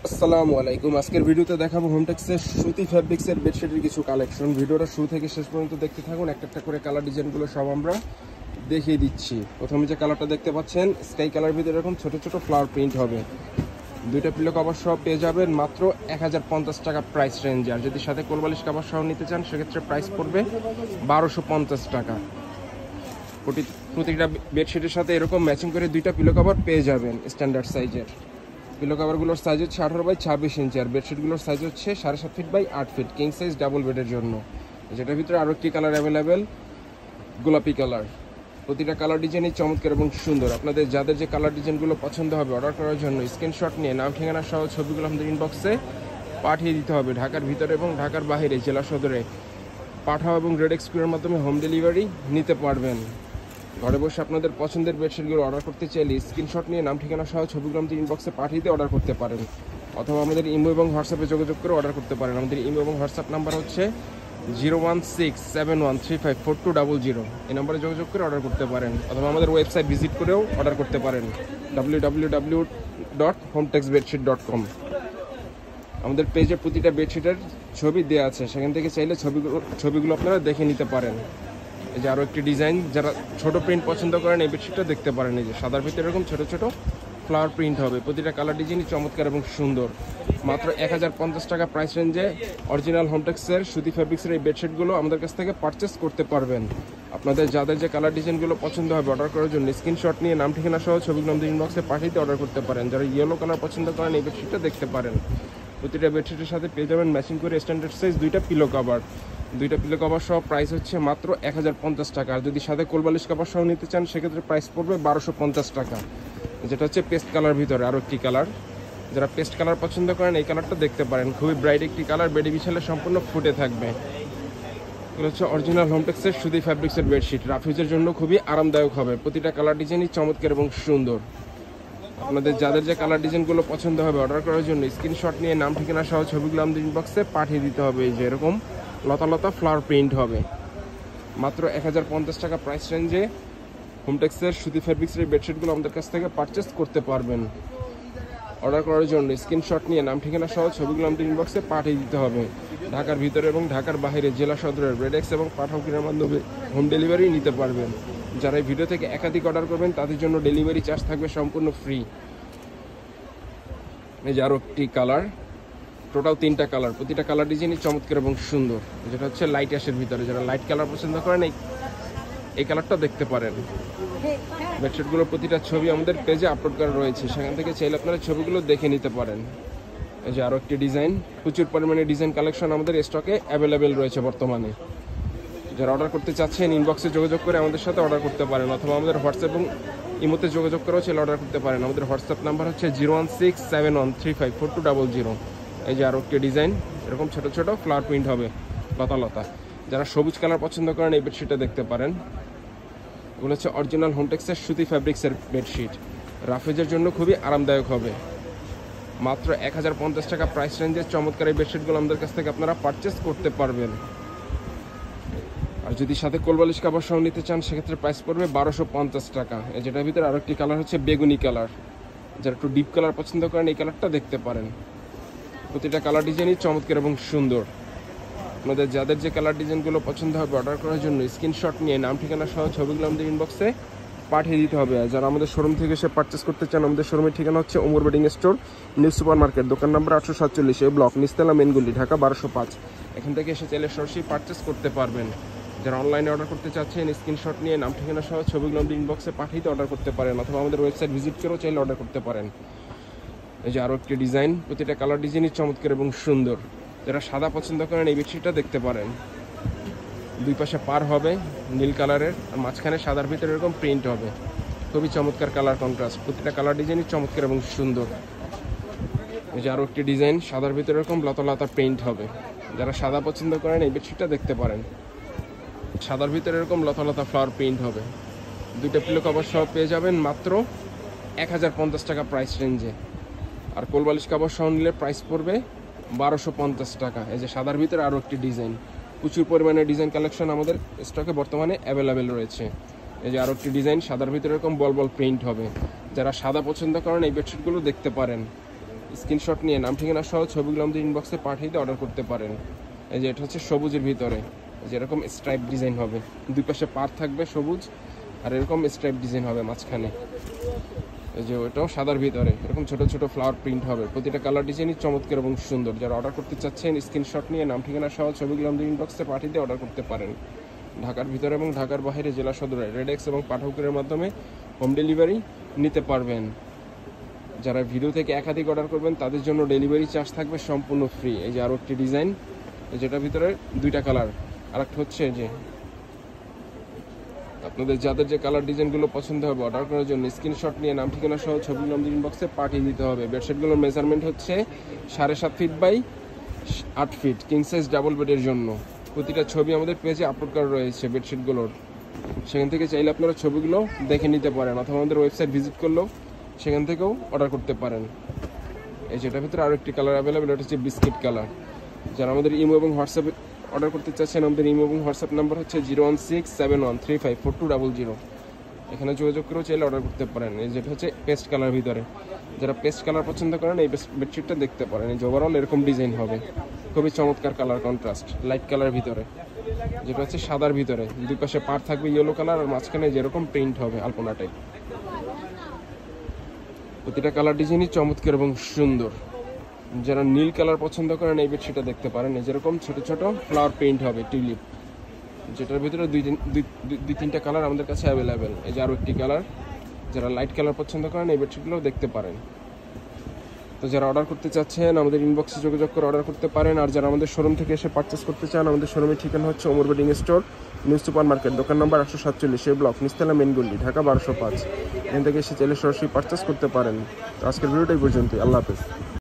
আসসালামু আলাইকুম। আজকের ভিডিওতে দেখাবো হোমটেক্সের সুতি ফ্যাব্রিক্সের বেডশিটের কিছু কালেকশন। ভিডিওটা শুরু থেকে শেষ পর্যন্ত দেখতে থাকুন। একটা একটা করে কালার ডিজাইনগুলো সব আমরা দেখিয়ে দিচ্ছি। প্রথমে যে কালারটা দেখতে পাচ্ছেন স্কাই কালার ভিতরে এরকম ছোট ছোট ফ্লাওয়ার প্রিন্ট হবে। দুইটা পিলো কভার সহ পেয়ে যাবেন মাত্র 1050 টাকা প্রাইস রেঞ্জে। আর যদি সাথে কোলবালিশ কভার সহ নিতে চান সেক্ষেত্রে প্রাইস পড়বে 1250 টাকা। প্রতিটা বেডশিটের সাথে এরকম ম্যাচিং করে দুইটা পিলো কভার পেয়ে যাবেন স্ট্যান্ডার্ড সাইজের। পিলো কভারগুলোর সাইজ হচ্ছে 18x26 ইঞ্চি, আর বেডশিটগুলোর সাইজ হচ্ছে 7.5 feet by 8 feet, king size double বেডের জন্য। যেটার ভিতরে আরও একটি কালার অ্যাভেলেবেল, গোলাপি কালার। প্রতিটা কালার ডিজাইনই চমৎকার এবং সুন্দর। আপনাদের যাদের যে কালার ডিজাইনগুলো পছন্দ হবে অর্ডার করার জন্য স্ক্রিনশট নিয়ে নাম ঠিকানা সহ ছবিগুলো আমাদের ইনবক্সে পাঠিয়ে দিতে হবে। ঢাকার ভিতরে এবং ঢাকার বাইরে জেলা সদরে পাঠাও এবং রেড এক্সপ্রেসের মাধ্যমে হোম ডেলিভারি নিতে পারবেন। ঘরে বসে আপনাদের পছন্দের বেডশিটগুলো অর্ডার করতে চাইলে স্ক্রিনশট নিয়ে নাম ঠিকানা সহ ছবিগুলো আমাদের ইনবক্সে পাঠিয়ে দিয়ে অর্ডার করতে পারেন, অথবা আমাদের ইমো এবং হোয়াটসঅ্যাপে যোগাযোগ করে অর্ডার করতে পারেন। আমাদের ইমো এবং হোয়াটসঅ্যাপ নাম্বার হচ্ছে 01671354200। এই নাম্বারে যোগাযোগ করে অর্ডার করতে পারেন, অথবা আমাদের ওয়েবসাইট ভিজিট করেও অর্ডার করতে পারেন www.hometexbedsheet.com। আমাদের পেজে প্রতিটা বেডশিটের ছবি দেওয়া আছে, সেখান থেকে চাইলে ছবিগুলো আপনারা দেখে নিতে পারেন। এই যে আরও একটি ডিজাইন, যারা ছোট প্রিন্ট পছন্দ করেন এই বেডশিটটা দেখতে পারেন। এই যে সাদার ভিতরে এরকম ছোট ছোট ফ্লাওয়ার প্রিন্ট হবে। প্রতিটা কালার ডিজাইনই চমৎকার এবং সুন্দর। মাত্র 1050 টাকা প্রাইস রেঞ্জে অরিজিনাল হোমটেক্সের সুতি ফ্যাব্রিক্সের এই বেডশিটগুলো আমাদের কাছ থেকে পারচেস করতে পারবেন। আপনাদের যাদের যে কালার ডিজাইনগুলো পছন্দ হবে অর্ডার করার জন্য স্ক্রিনশট নিয়ে নাম ঠিকানা সহ ছবিগুলো আমাদের ইনবক্সে পাঠিয়ে অর্ডার করতে পারেন। যারা ইয়েলো কালার পছন্দ করেন এই বেডশিটটা দেখতে পারেন। প্রতিটা বেডশিটের সাথে পেয়ে যাবেন ম্যাচিং করে স্ট্যান্ডার্ড সাইজ দুইটা পিলো কভার। দুইটা পিলো কভার সহ প্রাইস হচ্ছে মাত্র 1050 টাকা। আর যদি সাথে কোলবালিশ কভার সহ নিতে চান সেক্ষেত্রে প্রাইস পড়বে 1250 টাকা। যেটা হচ্ছে পেস্ট কালার ভিতরে আরও একটি কালার। যারা পেস্ট কালার পছন্দ করেন এই কালারটা দেখতে পারেন। খুবই ব্রাইট একটি কালার, বেডে বিছালে সম্পূর্ণ ফুটে থাকবে। এগুলো হচ্ছে অরিজিনাল হোমটেক্সের সুতি ফ্যাব্রিক্সের বেডশিট। রাফিউজের জন্য খুবই আরামদায়ক হবে। প্রতিটা কালার ডিজাইনই চমৎকার এবং সুন্দর। আপনাদের যাদের যে কালার ডিজাইনগুলো পছন্দ হবে অর্ডার করার জন্য স্ক্রিনশট নিয়ে নাম ঠিকানা সহ ছবিগুলো আমাদের ইনবক্সে পাঠিয়ে দিতে হবে। এই যে এরকম লতা লতা ফ্লাওয়ার প্রিন্ট হবে। মাত্র 1050 টাকা প্রাইস রেঞ্জে হোমটেক্সের সুতি ফ্যাব্রিক্সের বেডশিটগুলো আমাদের কাছ থেকে পারচেস করতে পারবেন। অর্ডার করার জন্য স্ক্রিনশট নিয়ে নাম ঠিকানা সহ ছবিগুলো আমাদের ইনবক্সে পাঠিয়ে দিতে হবে। ঢাকার ভিতরে এবং ঢাকার বাইরে জেলা সদরের রেডেক্স এবং পাঠাও কেনার মাধ্যমে হোম ডেলিভারি নিতে পারবেন। যারা এই ভিডিও থেকে একাধিক অর্ডার করবেন তাদের জন্য ডেলিভারি চার্জ থাকবে সম্পূর্ণ ফ্রি। এই যে আরও একটি কালার, টোটাল 3টা কালার। প্রতিটা কালার ডিজাইনই চমৎকার এবং সুন্দর। যেটা হচ্ছে লাইট অ্যাশের ভিতরে। যারা লাইট কালার পছন্দ করেন এই কালারটা দেখতে পারেন। বেডশিটগুলোর প্রতিটা ছবি আমাদের পেজে আপলোড করা রয়েছে, সেখান থেকে চাইলে আপনারা ছবিগুলো দেখে নিতে পারেন। এই যে আরও একটি ডিজাইন, প্রচুর পরিমাণে ডিজাইন কালেকশন আমাদের স্টকে অ্যাভেলেবেল রয়েছে বর্তমানে। যারা অর্ডার করতে চাচ্ছেন ইনবক্সে যোগাযোগ করে আমাদের সাথে অর্ডার করতে পারেন, অথবা আমাদের হোয়াটসঅ্যাপ এবং ইমোতে যোগাযোগ করেও চাইলে অর্ডার করতে পারেন। আমাদের হোয়াটসঅ্যাপ নাম্বার হচ্ছে 01671354200। এই যে আরও একটি ডিজাইন, এরকম ছোট ছোট ফ্লাওয়ার প্রিন্ট হবে, লতা লতা। যারা সবুজ কালার পছন্দ করেন এই বেডশিটটা দেখতে পারেন। এগুলো হচ্ছে অরিজিনাল হোমটেক্সের সুতি ফ্যাব্রিক্সের বেডশিট। রাফেজের জন্য খুবই আরামদায়ক হবে। মাত্র 1050 টাকা প্রাইস রেঞ্জের চমৎকার এই বেডশিটগুলো আমাদের কাছ থেকে আপনারা পারচেস করতে পারবেন। আর যদি সাথে কোলবালিশ কভার সহ নিতে চান সেক্ষেত্রে প্রাইস পড়বে 1250 টাকা। যেটার ভিতরে আরও একটি কালার হচ্ছে বেগুনি কালার। যারা একটু ডিপ কালার পছন্দ করেন এই কালারটা দেখতে পারেন। প্রতিটা কালার ডিজাইনই চমৎকার এবং সুন্দর। আপনাদের যাদের যে কালার ডিজাইনগুলো পছন্দ হবে অর্ডার করার জন্য স্ক্রিনশট নিয়ে নাম ঠিকানা সহ ছবিগুলো আমাদের ইনবক্সে পাঠিয়ে দিতে হবে। আর যারা আমাদের শোরুম থেকে এসে পারচেস করতে চান আমাদের শোরুমের ঠিকানা হচ্ছে Omar bedding store, new super market, দোকান নাম্বার 847, এই ব্লক, নিচতলা, মেনগুলি, ঢাকা 1205। এখান থেকে এসে চাইলে সরাসরি পারচেস করতে পারবেন। যারা অনলাইনে অর্ডার করতে চাচ্ছেন স্ক্রিনশট নিয়ে নাম ঠিকানা সহ ছবিগুলো আমাদের ইনবক্সে পাঠিয়ে অর্ডার করতে পারেন, অথবা আমাদের ওয়েবসাইট ভিজিট করেও চাইলে অর্ডার করতে পারেন। এই যে আরও একটি ডিজাইন, প্রতিটা কালার ডিজাইনই চমৎকার এবং সুন্দর। যারা সাদা পছন্দ করেন এই বেডশিটটা দেখতে পারেন। দুই পাশে পার হবে নীল কালারের, আর মাঝখানে সাদার ভিতরে এরকম প্রিন্ট হবে। খুবই চমৎকার কালার কন্ট্রাস্ট। প্রতিটা কালার ডিজাইনই চমৎকার এবং সুন্দর। এই যে আরও একটি ডিজাইন, সাদার ভিতরে এরকম লতা লতা প্রিন্ট হবে। যারা সাদা পছন্দ করেন এই বেডশিটটা দেখতে পারেন। সাদার ভিতরে এরকম লতা লতা ফ্লাওয়ার প্রিন্ট হবে। দুইটা পিলো কভার সহ পেয়ে যাবেন মাত্র 1050 টাকা প্রাইস রেঞ্জে। আর কোলবালিশ কভার সহ নিলে প্রাইস পড়বে 1250 টাকা। এই যে সাদার ভিতরে আরও একটি ডিজাইন, প্রচুর পরিমাণে ডিজাইন কালেকশন আমাদের স্টকে বর্তমানে অ্যাভেলেবেল রয়েছে। এই যে আরও একটি ডিজাইন, সাদার ভিতরে এরকম বল বল প্রিন্ট হবে। যারা সাদা পছন্দ করেন এই বেডশিটগুলো দেখতে পারেন। স্ক্রিনশট নিয়ে নাম ঠিকানা সহ ছবিগুলো আমাদের ইনবক্সে পাঠিয়ে দিয়ে অর্ডার করতে পারেন। এই যে এটা হচ্ছে সবুজের ভিতরে, যেরকম স্ট্রাইপ ডিজাইন হবে, দুই পাশে পার থাকবে সবুজ, আর এরকম স্ট্রাইপ ডিজাইন হবে মাঝখানে। এই যে ওটাও সাদার ভিতরে এরকম ছোট ছোট ফ্লাওয়ার প্রিন্ট হবে। প্রতিটা কালার ডিজাইনই চমৎকার এবং সুন্দর। যারা অর্ডার করতে চাচ্ছেন স্ক্রিনশট নিয়ে নাম ঠিকানা সহ ছবিগুলো আমাদের ইনবক্সে পাঠিয়ে দিয়ে অর্ডার করতে পারেন। ঢাকার ভিতরে এবং ঢাকার বাইরে জেলা সদরে রেডেক্স এবং পাঠকের মাধ্যমে হোম ডেলিভারি নিতে পারবেন। যারা ভিডিও থেকে একাধিক অর্ডার করবেন তাদের জন্য ডেলিভারি চার্জ থাকবে সম্পূর্ণ ফ্রি। এই যে আরও একটি ডিজাইন, যেটার ভিতরে দুইটা কালার, আর একটা হচ্ছে যে আপনাদের যাদের যে কালার ডিজাইনগুলো পছন্দ হবে অর্ডার করার জন্য স্ক্রিনশট নিয়ে নাম ঠিকানা সহ ছবিগুলো আমাদের ইনবক্সে পাঠিয়ে দিতে হবে। বেডশিটগুলোর মেজারমেন্ট হচ্ছে 7.5 feet by 8 feet, king size double বেডের জন্য। প্রতিটা ছবি আমাদের পেজে আপলোড করা রয়েছে বেডশিটগুলোর, সেখান থেকে চাইলে আপনারা ছবিগুলো দেখে নিতে পারেন, অথবা আমাদের ওয়েবসাইট ভিজিট করলেও সেখান থেকেও অর্ডার করতে পারেন। এই যেটার ভিতরে আরও একটি কালার অ্যাভেলেবেল, এটা হচ্ছে বিস্কিট কালার। যারা আমাদের ইমো এবং হোয়াটসঅ্যাপে অর্ডার করতে চাচ্ছেন আমাদের ইমো এবং হোয়াটসঅ্যাপ নাম্বার হচ্ছে 01671354200। এখানে যোগাযোগ করেও চাইলে অর্ডার করতে পারেন। এই যেটা হচ্ছে পেস্ট কালার ভিতরে, যারা পেস্ট কালার পছন্দ করেন এই বেডশিটটা দেখতে পারেন। এই যে ওভারঅল এরকম ডিজাইন হবে, খুবই চমৎকার কালার কন্ট্রাস্ট, লাইট কালার ভিতরে, যেটা হচ্ছে সাদার ভিতরে, দুই পাশে পার থাকবে ইয়েলো কালার, আর মাঝখানে যেরকম প্রিন্ট হবে আলপনা টাইপ। প্রতিটা কালার ডিজাইনই চমৎকার এবং সুন্দর। যারা নীল কালার পছন্দ করেন এই বেডশিটটা দেখতে পারেন। যেরকম ছোট ছোট ফ্লাওয়ার প্রিন্ট হবে টিউলিপ, যেটার ভিতরে দুই তিনটা কালার আমাদের কাছে অ্যাভেলেবেল। এই যে আরও একটি কালার, যারা লাইট কালার পছন্দ করেন এই বেডশিটগুলোও দেখতে পারেন। তো যারা অর্ডার করতে চাচ্ছেন আমাদের ইনবক্সে যোগাযোগ করে অর্ডার করতে পারেন। আর যারা আমাদের শোরুম থেকে এসে পারচেস করতে চান, আমাদের শোরুমের ঠিকানা হচ্ছে Omar bedding store, new super market, দোকান নম্বর 847, এই ব্লক, নিচতলা, মেন গলি, ঢাকা 1205। এখান থেকে এসে চাইলে সরাসরি পারচেস করতে পারেন। তো আজকের ভিডিওটাই পর্যন্তই। আল্লাহ হাফেজ।